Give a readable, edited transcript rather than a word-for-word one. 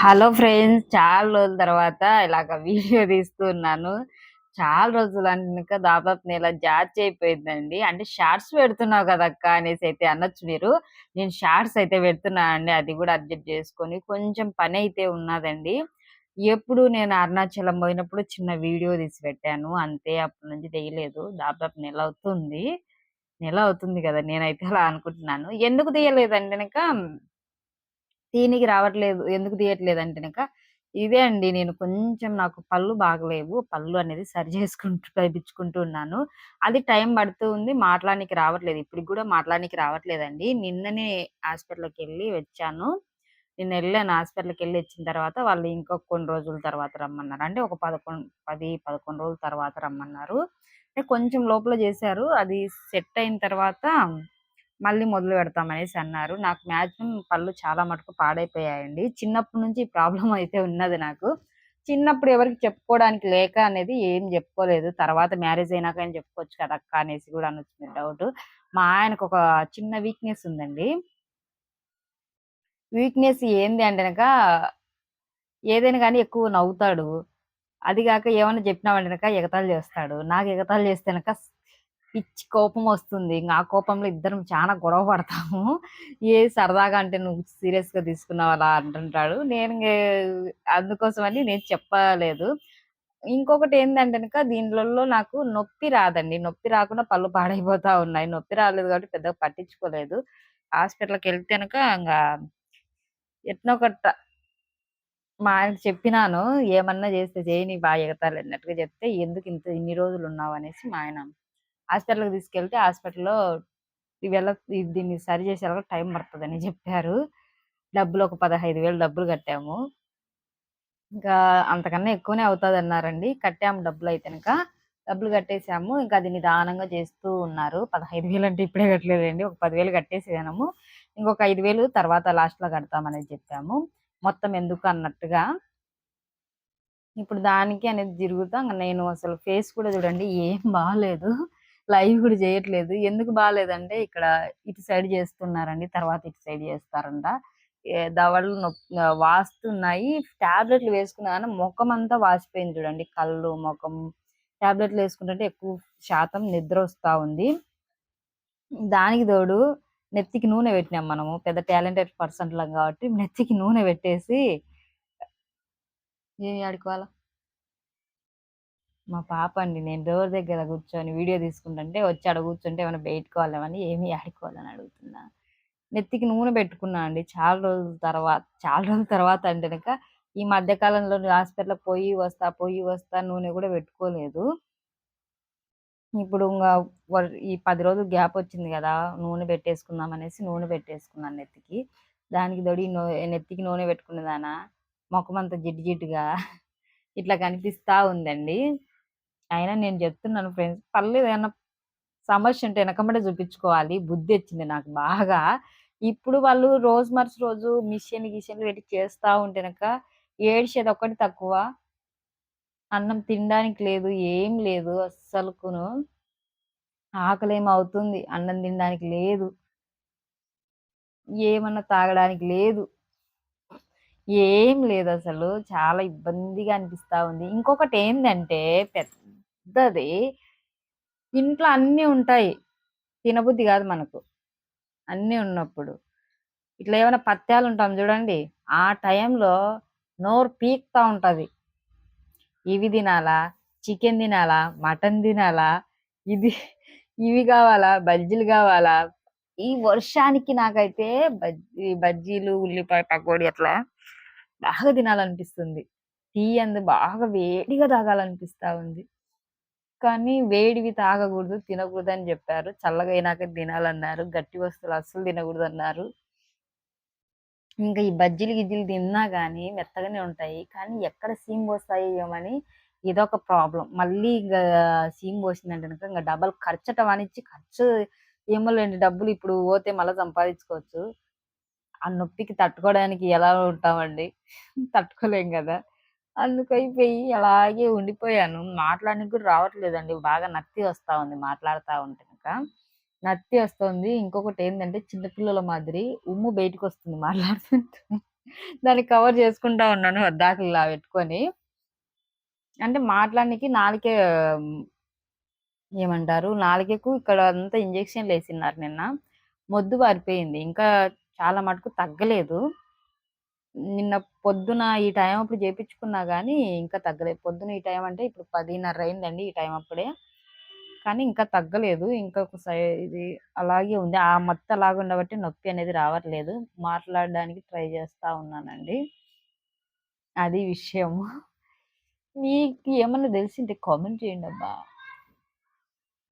Hello friends. చాలా రోజుల తర్వాత ఇలాగ వీడియో తీస్తున్నాను. చాలా రోజులు అనక దాదాపు నెల జార్చి అయిపోయిందండి. అంటే షార్ట్స్ పెడుతున్నావు కదక్క అనేసి అయితే అనొచ్చు మీరు. నేను షార్ట్స్ అయితే పెడుతున్నానండి. అది కూడా అడ్జస్ట్ చేసుకొని కొంచెం పని అయితే ఉన్నదండి. ఎప్పుడు నేను అరుణాచలం పోయినప్పుడు చిన్న వీడియో తీసి పెట్టాను. అంతే అప్పటి నుంచి తీయలేదు. దాదాపు నెల అవుతుంది. నెల అవుతుంది కదా! నేనైతే అలా అనుకుంటున్నాను. ఎందుకు తీయలేదంటే గనక తీనికి రావట్లేదు. ఎందుకు తీయట్లేదంటేనక, ఇదే అండి నేను కొంచెం నాకు పళ్ళు బాగలేవు. పళ్ళు అనేది సరి చేసుకుంటూ చేపించుకుంటూ ఉన్నాను. అది టైం పడుతూ ఉంది. మాట్లాడనీకి రావట్లేదు. ఇప్పటికి గూడా మాట్లాడనీకి రావట్లేదండి. నిన్ననే హాస్పిటల్‌కెళ్ళి వచ్చాను. నిన్నెళ్ళాను హాస్పిటల్‌కెళ్ళి వచ్చిన తర్వాత వాళ్ళు ఇంకో కొన్ని రోజుల తర్వాత రమ్మన్నారు. అంటే ఒక 10, 11 రోజుల తర్వాత రమ్మన్నారు. అంటే కొంచెం లోపల చేశారు. అది సెట్ అయిన తర్వాత మళ్ళీ మొదలుపెడతామనేసి అన్నారు. నాకు మాక్సిమం పళ్ళు చాలా మటుకు పాడైపోయాయండి. చిన్నప్పటి నుంచి ఈ ప్రాబ్లమ్ అయితే ఉన్నది నాకు. చిన్నప్పుడు ఎవరికీ చెప్పుకోవడానికి లేక అనేది ఏం చెప్పుకోలేదు. తర్వాత మ్యారేజ్ అయినాక అయినా చెప్పుకోవచ్చు కదక్కా! అనేసి కూడా అనొచ్చింది డౌటు. మా ఆయనకొక చిన్న వీక్‌నెస్ ఉందండి. వీక్‌నెస్ ఏంది అంటే గనక ఏదైనా గాని ఎక్కువ నవ్వుతాడు. అది గాక ఏమన్నా జెప్పినామంటే గనక ఎగతాళి జేస్తాడు. నాకు ఎగతాళి జేస్తే గనక పిచ్చి కోపమొస్తుంది. ఇంగ ఆ కోపంలో ఇద్దరం చానా గొడవ పడతాము. సరదాగా అంటే నువ్వు సీరియస్‌గా తీసుకున్నావు అలా అంటుంటాడు. అందుకోసమని నేను చెప్పలేదు. ఇంకొకటేందంటే గనక దీంట్లల్లో నాకు నొప్పి రాదండి. నొప్పి రాకుండా పళ్ళు పాడైపోతా ఉన్నాయి. నొప్పి రాలేదు కాబట్టి పెద్దగా పట్టించుకోలేదు. హాస్పిటల్‌కెళ్తే గనక ఇంగా ఎట్నో గట్ట మా ఆయనకి చెప్పినాను. ఏమన్నా చేస్తే చేయని ఎగతాళి అన్నట్టుగా చెప్తే, ఎందుకింత ఇన్ని రోజులున్నావనేసి మా ఆయన హాస్పిటల్‌కి తీసుకెళ్తే హాస్పిటల్‌లో ఇవెలా దీన్ని సరి చేసేలోగా టైం పడతదని చెప్పారు. డబ్బులు ఒక 15,000 డబ్బులు కట్టాము. ఇంకా అంతకన్నా ఎక్కువనే అవుతదన్నారండి. కట్టాము డబ్బులయితేనక. డబ్బులు కట్టేసాము. ఇంకా అది నిదానంగా చేస్తూ ఉన్నారు. 15,000 అంటే ఇప్పుడే కట్టలేదండి. ఒక 10,000 కట్టేసాము. ఇంకొక 5,000 తర్వాత లాస్ట్‌లో కడతామనేసి చెప్పాము. మొత్తం ఎందుకు అన్నట్టుగా. ఇప్పుడు దానికి అనేది తిరుగుతా నేను అసలు ఫేస్ కూడా చూడండి ఏం బాలేదు. లైవ్ కూడా చేయట్లేదు. ఎందుకు బాలేదంటే ఇక్కడ ఇటు సైడ్ చేస్తున్నారండి. తర్వాత ఇటు సైడ్ చేస్తారంట. దవడలు వాస్తున్నాయి. టాబ్లెట్‌లు వేసుకున్నా గాని మొఖమంతా వాసిపోయింది చూడండి. కళ్ళు, మొఖం టాబ్లెట్‌లు వేసుకుంటుంటే ఎక్కువ శాతం నిద్రొస్తా ఉంది. దానికి తోడు నెత్తికి నూనె పెట్టినాం మనము. పెద్ద టాలెంటెడ్ పర్సన్‌లం కాబట్టి నెత్తికి నూనె పెట్టేసి ఆడుకోవాల మా పాప అండి. నేను డోర్ దగ్గర కూర్చొని వీడియో తీసుకుంటుంటే వచ్చి ఆడ కూర్చుంటే ఏమైనా బయటికోవాలేమని ఏమి ఆడుకోవాలని అడుగుతున్నా. నెత్తికి నూనె పెట్టుకున్నా అండి. చాలా రోజుల తర్వాత అంటే గనక ఈ మధ్య కాలంలో హాస్పిటల్‌కి పోయి వస్తా నూనె కూడా పెట్టుకోలేదు. ఇప్పుడు ఈ 10 రోజులు గ్యాప్ వచ్చింది గదా! నూనె పెట్టేసుకుందాం అనేసి నూనె పెట్టేసుకున్నాను నెత్తికి. దానికి తోడు నెత్తికి నూనె పెట్టుకునేదానా మొఖమంతా జిడ్డు జిడ్డుగా ఇట్లా కనిపిస్తా ఉందండి. అయినా నేను చెప్తున్నాను ఫ్రెండ్స్ పర్లేదేమన్నా సమస్య ఉంటే ఎనకమ్మటే చూపించుకోవాలి. బుద్ధొచ్చింది నాకు బాగా. ఇప్పుడు వాళ్ళు రోజు మార్చి రోజు గిషన్లు పెట్టి చేస్తా ఉంటేనక ఏడ్చేదొక్కటి తక్కువ. అన్నం తినడానికి లేదు. ఏం లేదు అస్సలుకును. ఆకలేమో అవుతుంది. అన్నం తినడానికి లేదు. ఏమన్నా తాగడానికి లేదు. ఏం లేదసలు. చాలా ఇబ్బందిగా అనిపిస్తా ఉంది. ఇంకొకటేందంటే పెద్దది ఇంట్లో అన్నీ ఉంటాయి. తినబుద్ధి గాదు మనకు. అన్నీ ఉన్నప్పుడు. ఇట్లా ఏమైనా పత్యాలుంటాం జూడండి. ఆ టైంలో నోరు పీకుతా ఉంటది. ఇవి తినాలా? చికెన్ తినాలా? మటన్ తినాలా? ఇది ఇవి గావాలా? బజ్జీలు గావాలా? ఈ వర్షానికి నాకైతే బజ్జీలు, ఉల్లిపాయ పకోడీ అట్లా బాగా తినాలనిపిస్తుంది. టీ బాగా వేడిగా తాగాలనిపిస్తా ఉంది. కానీ వేడివి తాగకూడదు, తినకూడదని జెప్పారు. చల్లగయినాక తినాలన్నారు. గట్టి వస్తువులు అస్సలు తినకూడదన్నారు. ఇంకా ఈ బజ్జీలు, గిజ్జీలు తిన్నా గానీ మెత్తగానే ఉంటాయి. కానీ ఎక్కడ సీమ్ పోస్తాయో ఏమోని ఇదొక ప్రాబ్లమ్. మళ్ళీ సీమ్ పోసిందంటే గనక ఇంగ డబల్ ఖర్చట వానిచ్చి ఏమోలెండి డబ్బులు ఇప్పుడు పోతే మళ్ళా సంపాదించుకోవచ్చు. ఆ నొప్పికి తట్టుకోవడానికి ఎలా ఉంటామండి? తట్టుకోలేం గదా! అందుకైపోయి అలాగే ఉండిపోయాను. మాట్లాడనీకి కూడా రావట్లేదండి. బాగా నత్తి వస్తా ఉంది మాట్లాడుతా ఉంటే గనక. నత్తి వస్తుంది. ఇంకొకటేందంటే చిన్న పిల్లల మాదిరి ఉమ్ము బయటికొస్తుంది మాట్లాడుతుంటే. దాన్ని కవర్ చేసుకుంటా ఉన్నాను అద్దాకలా పెట్టుకొని. అంటే మాట్లాడనీకి నాలుకే ఏమంటారు? నాలుకకు ఇక్కడ అంతా ఇంజెక్షన్‌లేసిన్నారు నిన్న. మొద్దు బారిపోయింది. ఇంకా చాలా మటుకు తగ్గలేదు. నిన్న పొద్దున ఈ టైం అప్పుడు చేపించుకున్నా గానీ, ఇంకా తగ్గలేదు. పొద్దున ఈ టైం అంటే ఇప్పుడు 10:30 అయిందండి ఈ టైం అప్పుడే. కానీ ఇంకా తగ్గలేదు. ఇంకా ఒక ఇది అలాగే ఉంది. ఆ మత్తు అలాగే ఉండబట్టి నొప్పి అనేది రావట్లేదు. మాట్లాడడానికి ట్రై చేస్తా ఉన్నానండి. అది విషయము. మీకు ఏమన్నా తెలిసింటే కామెంట్ చేయండబ్బా!